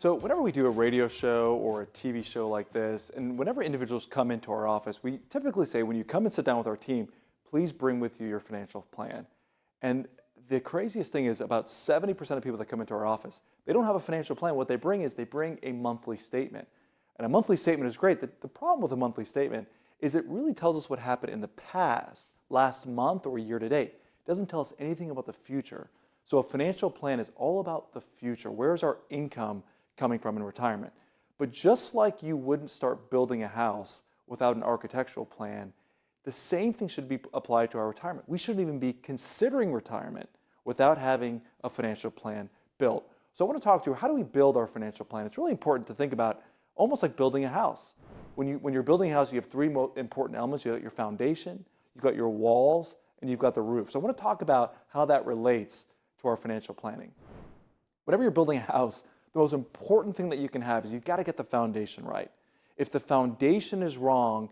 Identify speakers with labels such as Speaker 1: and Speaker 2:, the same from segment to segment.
Speaker 1: So whenever we do a radio show or a TV show like this, and whenever individuals come into our office, we typically say, when you come and sit down with our team, please bring with you your financial plan. And the craziest thing is about 70% of people that come into our office, they don't have a financial plan. What they bring is they bring a monthly statement. And a monthly statement is great. The problem with a monthly statement is it really tells us what happened in the past, last month or year to date. It doesn't tell us anything about the future. So a financial plan is all about the future. Where's our income coming from in retirement? But just like you wouldn't start building a house without an architectural plan, the same thing should be applied to our retirement. We shouldn't even be considering retirement without having a financial plan built. So I want to talk to you, how do we build our financial plan? It's really important to think about almost like building a house. When you're building a house, you have three important elements. You have your foundation, you've got your walls, and you've got the roof. So I want to talk about how that relates to our financial planning. Whenever you're building a house, the most important thing that you can have is you've got to get the foundation right. If the foundation is wrong,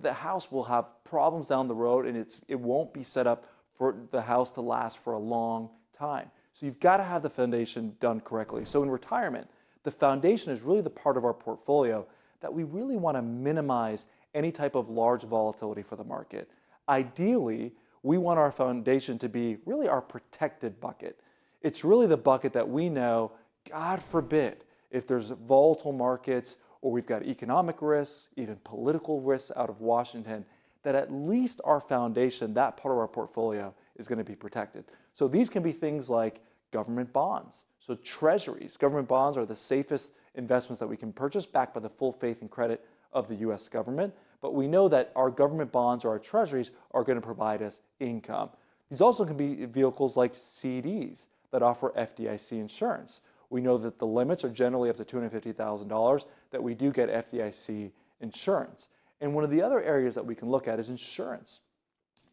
Speaker 1: the house will have problems down the road, and it won't be set up for the house to last for a long time. So you've got to have the foundation done correctly. So in retirement, the foundation is really the part of our portfolio that we really want to minimize any type of large volatility for the market. Ideally, we want our foundation to be really our protected bucket. It's really the bucket that we know, God forbid, if there's volatile markets or we've got economic risks, even political risks out of Washington, that at least our foundation, that part of our portfolio, is going to be protected. So these can be things like government bonds. So treasuries, government bonds are the safest investments that we can purchase, backed by the full faith and credit of the US government. But we know that our government bonds or our treasuries are going to provide us income. These also can be vehicles like CDs that offer FDIC insurance. We know that the limits are generally up to $250,000, that we do get FDIC insurance. And one of the other areas that we can look at is insurance.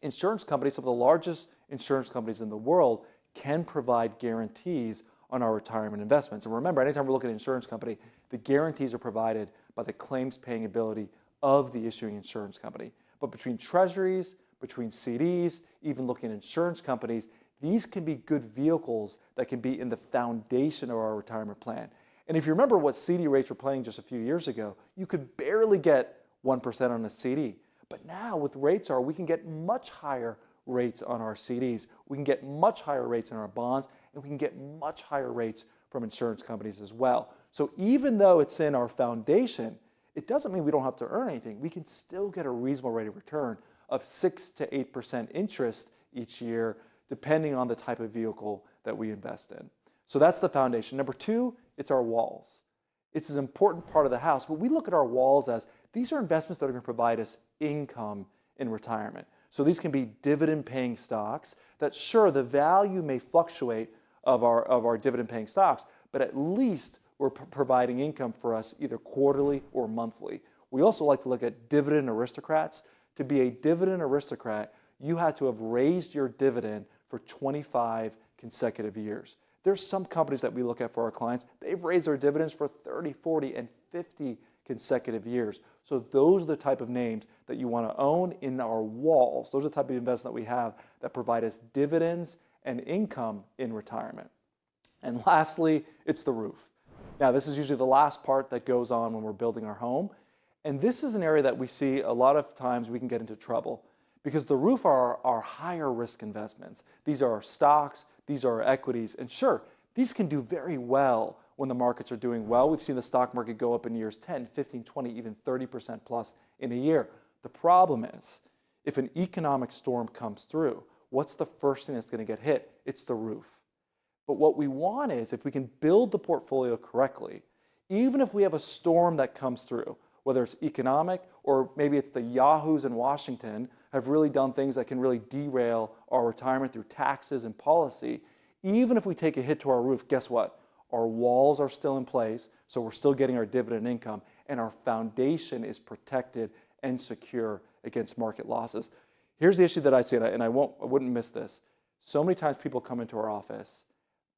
Speaker 1: Insurance companies, some of the largest insurance companies in the world, can provide guarantees on our retirement investments. And remember, anytime we're looking at an insurance company, the guarantees are provided by the claims paying ability of the issuing insurance company. But between treasuries, between CDs, even looking at insurance companies, these can be good vehicles that can be in the foundation of our retirement plan. And if you remember what CD rates were paying just a few years ago, you could barely get 1% on a CD. But now with rates we can get much higher rates on our CDs. We can get much higher rates in our bonds, and we can get much higher rates from insurance companies as well. So even though it's in our foundation, it doesn't mean we don't have to earn anything. We can still get a reasonable rate of return of 6 to 8% interest each year, depending on the type of vehicle that we invest in. So that's the foundation. Number two, it's our walls. It's an important part of the house, but we look at our walls as these are investments that are going to provide us income in retirement. So these can be dividend-paying stocks that, sure, the value may fluctuate of our dividend-paying stocks, but at least we're providing income for us either quarterly or monthly. We also like to look at dividend aristocrats. To be a dividend aristocrat, you had to have raised your dividend for 25 consecutive years. There's some companies that we look at for our clients, they've raised their dividends for 30, 40, and 50 consecutive years. So those are the type of names that you want to own in our walls. Those are the type of investments that we have that provide us dividends and income in retirement. And lastly, it's the roof. Now, this is usually the last part that goes on when we're building our home. And this is an area that we see a lot of times we can get into trouble, because the roof are our higher risk investments. These are our stocks, these are our equities, and sure, these can do very well when the markets are doing well. We've seen the stock market go up in years 10, 15, 20, even 30% plus in a year. The problem is, if an economic storm comes through, what's the first thing that's going to get hit? It's the roof. But what we want is, if we can build the portfolio correctly, even if we have a storm that comes through, whether it's economic or maybe it's the yahoos in Washington have really done things that can really derail our retirement through taxes and policy, even if we take a hit to our roof, guess what? Our walls are still in place, so we're still getting our dividend income, and our foundation is protected and secure against market losses. Here's the issue that I see, and I wouldn't miss this. So many times people come into our office,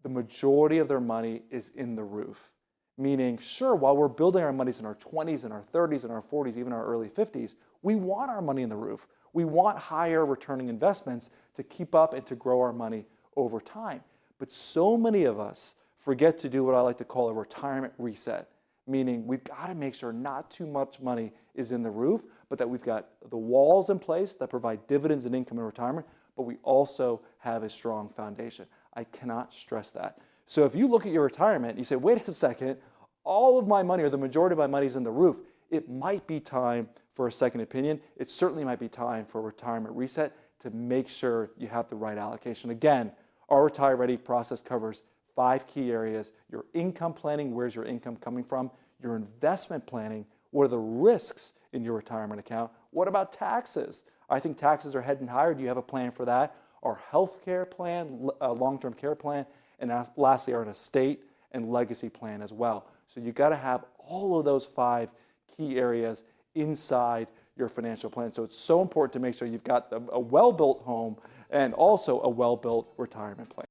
Speaker 1: the majority of their money is in the roof. Meaning, sure, while we're building our monies in our 20s and our 30s and our 40s, even our early 50s, we want our money in the roof. We want higher returning investments to keep up and to grow our money over time. But so many of us forget to do what I like to call a retirement reset, meaning we've got to make sure not too much money is in the roof, but that we've got the walls in place that provide dividends and income in retirement, but we also have a strong foundation. I cannot stress that. So if you look at your retirement and you say, wait a second, all of my money or the majority of my money is in the roof, it might be time for a second opinion. It certainly might be time for a retirement reset to make sure you have the right allocation. Again, our Retire Ready process covers 5 key areas: your income planning, where's your income coming from, your investment planning, what are the risks in your retirement account, what about taxes? I think taxes are heading higher. Do you have a plan for that? Our health care plan, long-term care plan, and lastly, our estate and legacy plan as well. So you got to have all of those 5 key areas inside your financial plan. So it's so important to make sure you've got a well-built home and also a well-built retirement plan.